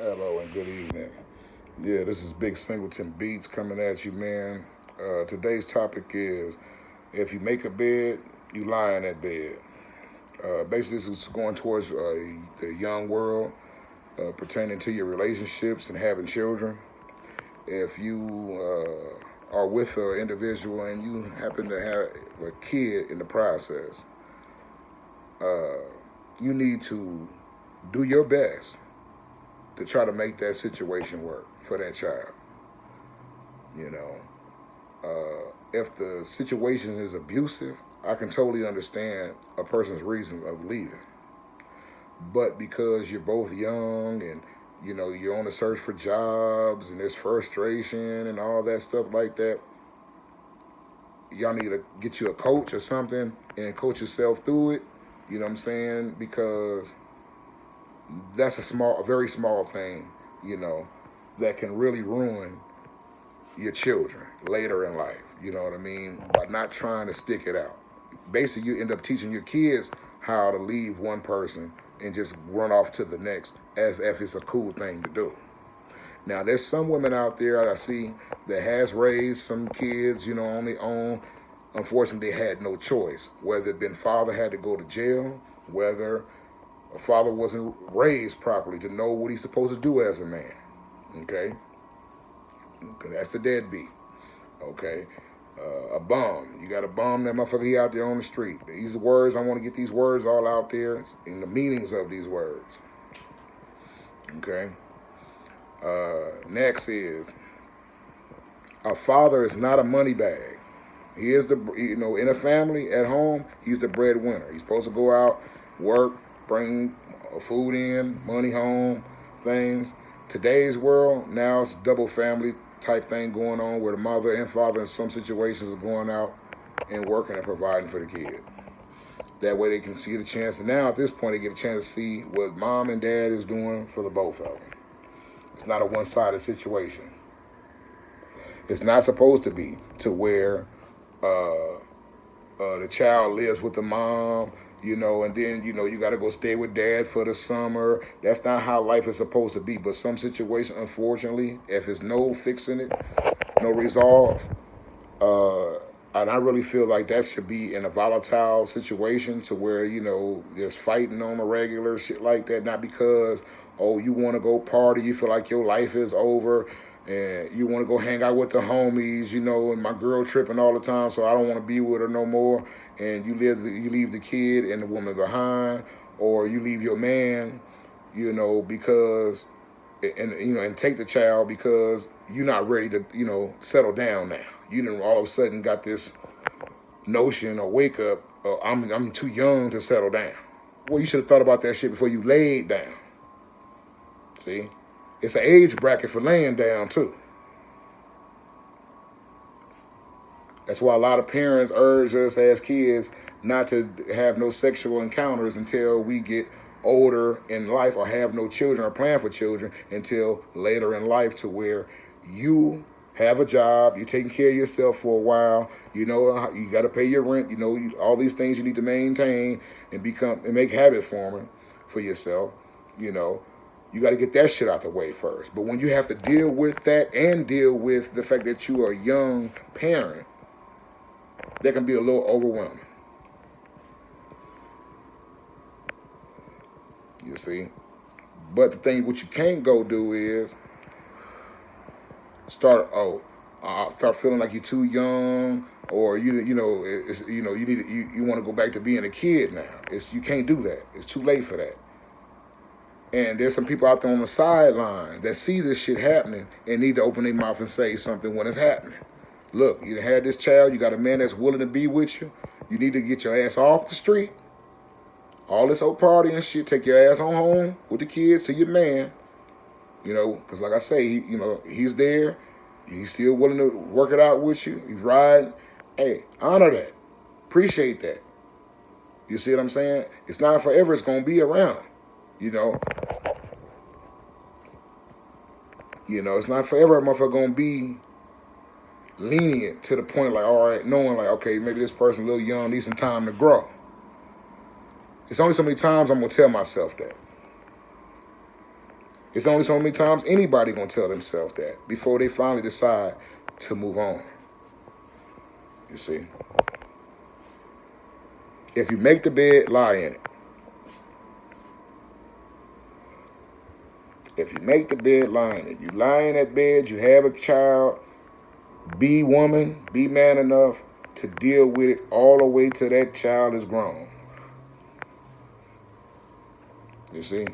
Hello and good evening. Yeah, this is Big Singleton Beats coming at you, man. Today's topic is if you make a bed, you lie in that bed. Basically, this is going towards the young world pertaining to your relationships and having children. If you are with an individual and you happen to have a kid in the process, you need to do your best to try to make that situation work for that child. You know, if the situation is abusive, I can totally understand a person's reason of leaving. But because you're both young and you're on the search for jobs and there's frustration and all that stuff like that, y'all need to get you a coach or something and coach yourself through it. You know what I'm saying? Because that's a very small thing, you know, that can really ruin your children later in life. You know what I mean? By not trying to stick it out. Basically, you end up teaching your kids how to leave one person and just run off to the next as if it's a cool thing to do. Now, there's some women out there I see that has raised some kids, on their own. Unfortunately, they had no choice. Whether it been father had to go to jail, whether a father wasn't raised properly to know what he's supposed to do as a man. Okay? That's the deadbeat. Okay? A bum. You got a bum, that motherfucker, he out there on the street. These words, I want to get these words all out there and the meanings of these words. Okay? Next is, a father is not a money bag. He is in a family, at home, he's the breadwinner. He's supposed to go out, work, bring food in, money home, things. Today's world, now it's double family type thing going on where the mother and father in some situations are going out and working and providing for the kid. That way they can see the chance. And now at this point, they get a chance to see what mom and dad is doing for the both of them. It's not a one-sided situation. It's not supposed to be to where the child lives with the mom, and then, you got to go stay with dad for the summer. That's not how life is supposed to be. But some situation, unfortunately, if there's no fixing it, no resolve, and I really feel like that should be in a volatile situation to where, there's fighting on a regular, shit like that. Not because, oh, you want to go party, you feel like your life is over, and you want to go hang out with the homies, and my girl tripping all the time, so I don't want to be with her no more. And you leave the kid and the woman behind, or you leave your man, because, and take the child because you're not ready to, settle down now. You didn't all of a sudden got this notion or wake up, I'm too young to settle down. Well, you should have thought about that shit before you laid down. See? It's an age bracket for laying down, too. That's why a lot of parents urge us as kids not to have no sexual encounters until we get older in life, or have no children or plan for children until later in life, to where you have a job, you're taking care of yourself for a while, you got to pay your rent, all these things you need to maintain and make habit forming for yourself, You got to get that shit out the way first. But when you have to deal with that and deal with the fact that you are a young parent, that can be a little overwhelming. You see? But the thing what you can't go do is start feeling like you're too young, or you want to go back to being a kid now. You can't do that. It's too late for that. And there's some people out there on the sideline that see this shit happening and need to open their mouth and say something when it's happening. Look, you had this child, you got a man that's willing to be with you. You need to get your ass off the street. All this old party and shit, take your ass on home with the kids to your man. Because like I say, he's there. He's still willing to work it out with you. He's riding. Hey, honor that. Appreciate that. You see what I'm saying? It's not forever it's going to be around. It's not forever a motherfucker gonna be lenient to the point like, all right, knowing like, okay, maybe this person a little young, needs some time to grow. It's only so many times I'm gonna tell myself that. It's only so many times anybody gonna tell themselves that before they finally decide to move on. You see? If you make the bed, lie in it. If you make the bed, lie in it. You lie in that bed, you have a child, be woman, be man enough to deal with it all the way till that child is grown. You see?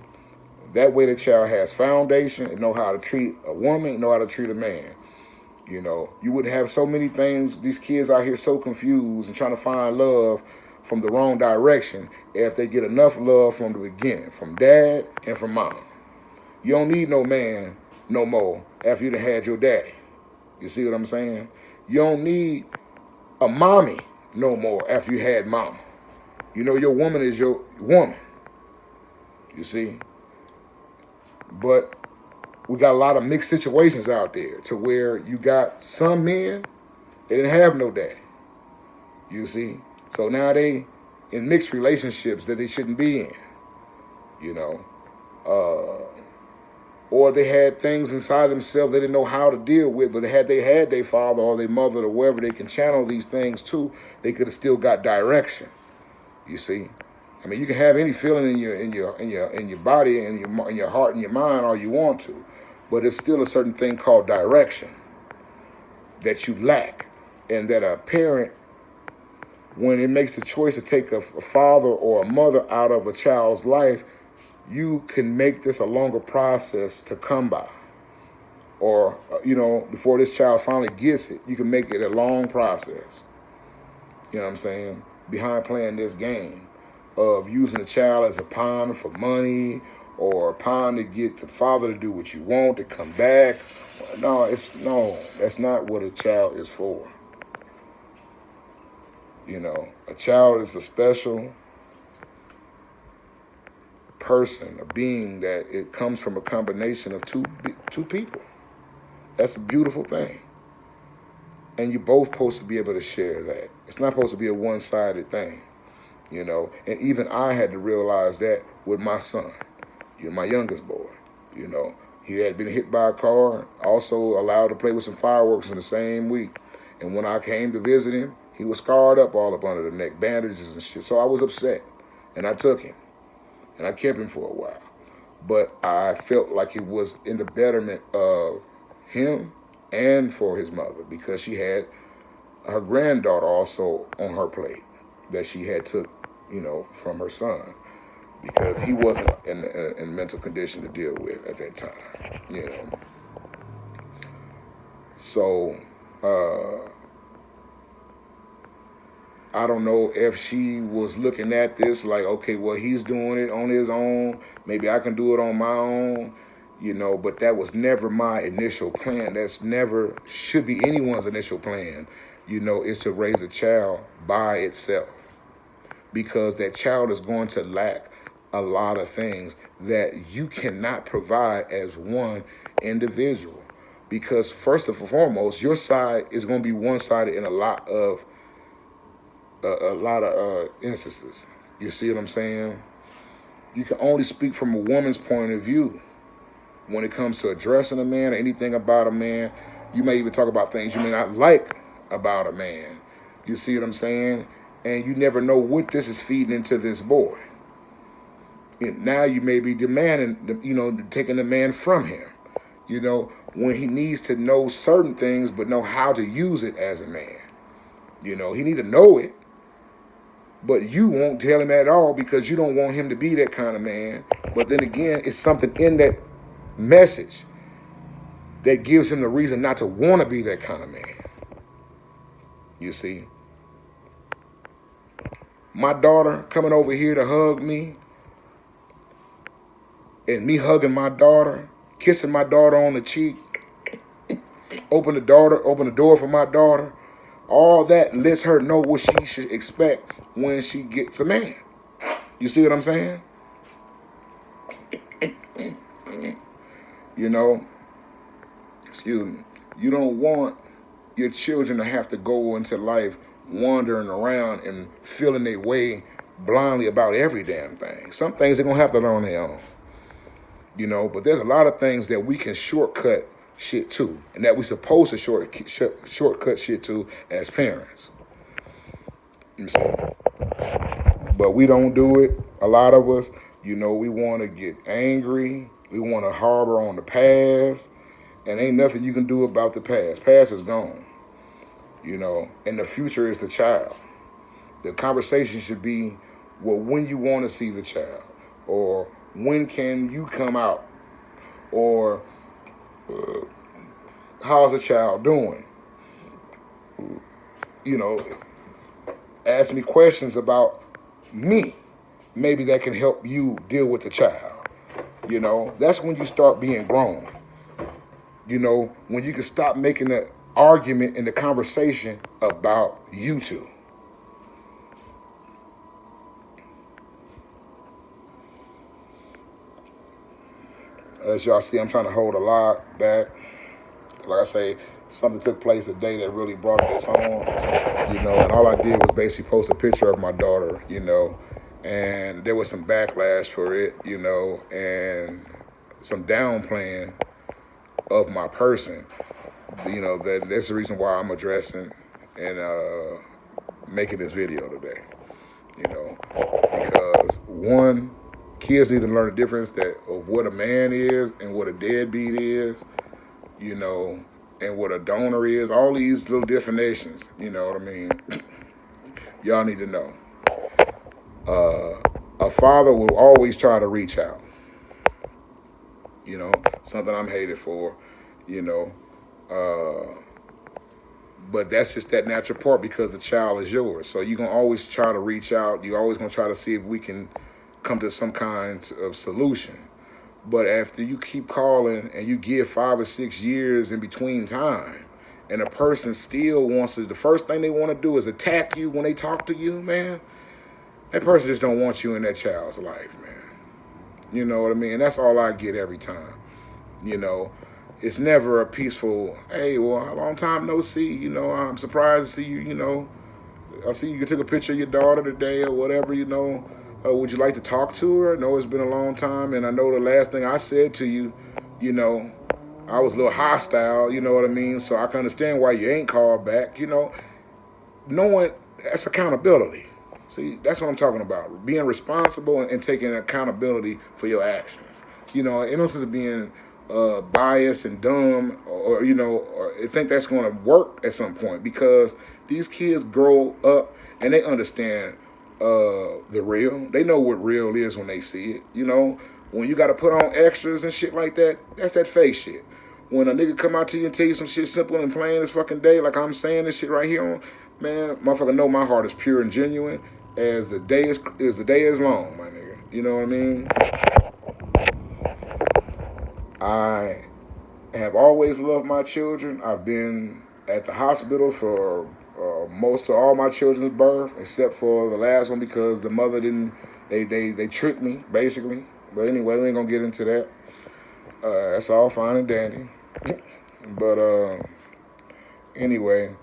That way the child has foundation and know how to treat a woman, know how to treat a man. You know, you wouldn't have so many things, these kids out here so confused and trying to find love from the wrong direction if they get enough love from the beginning, from dad and from mom. You don't need no man no more after you done had your daddy. You see what I'm saying? You don't need a mommy no more after you had mama. You know, your woman is your woman. You see? But we got a lot of mixed situations out there to where you got some men, they didn't have no daddy. You see? So now they in mixed relationships that they shouldn't be in. You know? Or they had things inside themselves they didn't know how to deal with, but they had their father or their mother or wherever they can channel these things to, they could have still got direction. You see? I mean, you can have any feeling in your body and in your heart and your mind all you want to, but it's still a certain thing called direction that you lack, and that a parent, when it makes the choice to take a father or a mother out of a child's life, you can make this a longer process to come by. Or, you know, before this child finally gets it, you can make it a long process. You know what I'm saying? Behind playing this game of using the child as a pawn for money or a pawn to get the father to do what you want, to come back. No, that's not what a child is for. You know, a child is a special person, a being that it comes from a combination of two people. That's a beautiful thing. And you're both supposed to be able to share that. It's not supposed to be a one-sided thing, you know. And even I had to realize that with my son, my youngest boy, you know. He had been hit by a car, also allowed to play with some fireworks in the same week. And when I came to visit him, he was scarred up all up under the neck, bandages and shit. So I was upset, and I took him. And I kept him for a while. But I felt like it was in the betterment of him and for his mother, because she had her granddaughter also on her plate that she had took, you know, from her son, because he wasn't in mental condition to deal with at that time, you know. So, I don't know if she was looking at this like, okay, well, he's doing it on his own. Maybe I can do it on my own, you know, but that was never my initial plan. That's never should be anyone's initial plan, you know, is to raise a child by itself, because that child is going to lack a lot of things that you cannot provide as one individual. Because first and foremost, your side is going to be one-sided in a lot of instances. You see what I'm saying? You can only speak from a woman's point of view when it comes to addressing a man or anything about a man. You may even talk about things you may not like about a man. You see what I'm saying? And you never know what this is feeding into this boy. And now you may be demanding, you know, taking the man from him, you know, when he needs to know certain things but know how to use it as a man. You know, he need to know it, but you won't tell him at all because you don't want him to be that kind of man. But then again, it's something in that message that gives him the reason not to want to be that kind of man. You see? My daughter coming over here to hug me, and me hugging my daughter, kissing my daughter on the cheek, open the door for my daughter, all that lets her know what she should expect when she gets a man. You see what I'm saying? You know, excuse me. You don't want your children to have to go into life wandering around and feeling their way blindly about every damn thing. Some things they're going to have to learn on their own. you know. But there's a lot of things that we can shortcut shit to, and that we supposed to shortcut shit to as parents. You see? But we don't do it. A lot of us, you know, we want to get angry. We want to harbor on the past, and ain't nothing you can do about the past. Past is gone, you know, and the future is the child. The conversation should be, well, when you want to see the child, or when can you come out, or how's the child doing? You know, ask me questions about me. Maybe that can help you deal with the child. You know, that's when you start being grown. You know, when you can stop making the argument and the conversation about you two. As y'all see, I'm trying to hold a lot back. Like I say, something took place today that really brought this on, you know, and all I did was basically post a picture of my daughter, you know, and there was some backlash for it, you know, and some downplaying of my person. You know, that's the reason why I'm addressing and making this video today, you know, because one, kids need to learn the difference of what a man is and what a deadbeat is, you know, and what a donor is. All these little definitions, you know what I mean? Y'all need to know. A father will always try to reach out. You know, something I'm hated for, you know. But that's just that natural part because the child is yours. So you're going to always try to reach out. You're always going to try to see if we can come to some kind of solution. But after you keep calling and you give 5 or 6 years in between time, and a person still wants to, the first thing they want to do is attack you when they talk to you, man, that person just don't want you in that child's life, man. You know what I mean? And that's all I get every time. You know, it's never a peaceful, hey, well, a long time no see, you know, I'm surprised to see you, you know. I see you took a picture of your daughter today or whatever, you know. Would you like to talk to her? I know it's been a long time, and I know the last thing I said to you, you know, I was a little hostile, you know what I mean? So I can understand why you ain't called back, you know. Knowing that's accountability. See, that's what I'm talking about. Being responsible and taking accountability for your actions. You know, innocence of being biased and dumb or, you know, or think that's going to work at some point because these kids grow up and they understand the real. They know what real is when they see it. You know, when you got to put on extras and shit like that, that's that fake shit. When a nigga come out to you and tell you some shit simple and plain as fucking day, like I'm saying this shit right here on, man, motherfucker know my heart is pure and genuine as the day is long, my nigga. You know what I mean? I have always loved my children. I've been at the hospital for most of all my children's birth, except for the last one because the mother didn't. They tricked me basically. But anyway, we ain't gonna get into that. That's all fine and dandy. But anyway,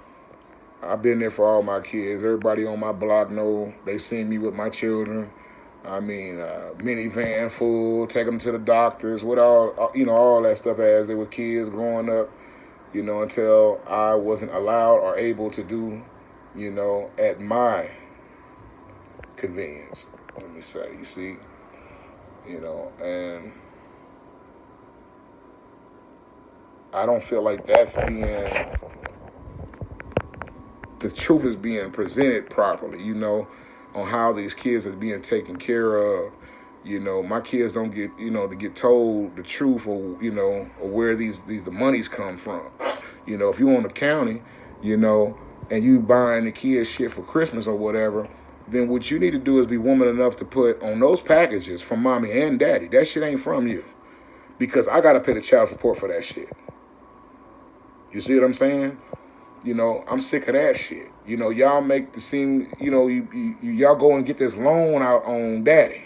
I've been there for all my kids. Everybody on my block know they seen me with my children. I mean, minivan full, take them to the doctors, with all, you know, all that stuff as they were kids growing up, you know, until I wasn't allowed or able to do, you know, at my convenience, let me say, you see, you know, and I don't feel like that's the truth is being presented properly, you know, on how these kids are being taken care of. You know, my kids don't get, you know, to get told the truth or, you know, or where the monies come from. You know, if you own the county, you know, and you buying the kids shit for Christmas or whatever, then what you need to do is be woman enough to put on those packages from mommy and daddy. That shit ain't from you. Because I got to pay the child support for that shit. You see what I'm saying? You know, I'm sick of that shit. You know, y'all make the seem, you know, y'all go and get this loan out on daddy.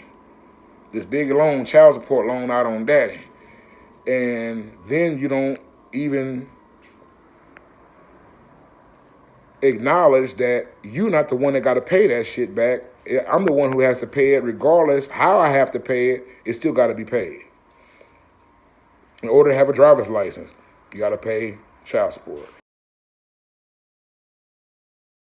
This big loan, child support loan out on daddy. And then you don't even acknowledge that you're not the one that got to pay that shit back. I'm the one who has to pay it regardless how I have to pay it. It still got to be paid. In order to have a driver's license, you got to pay child support.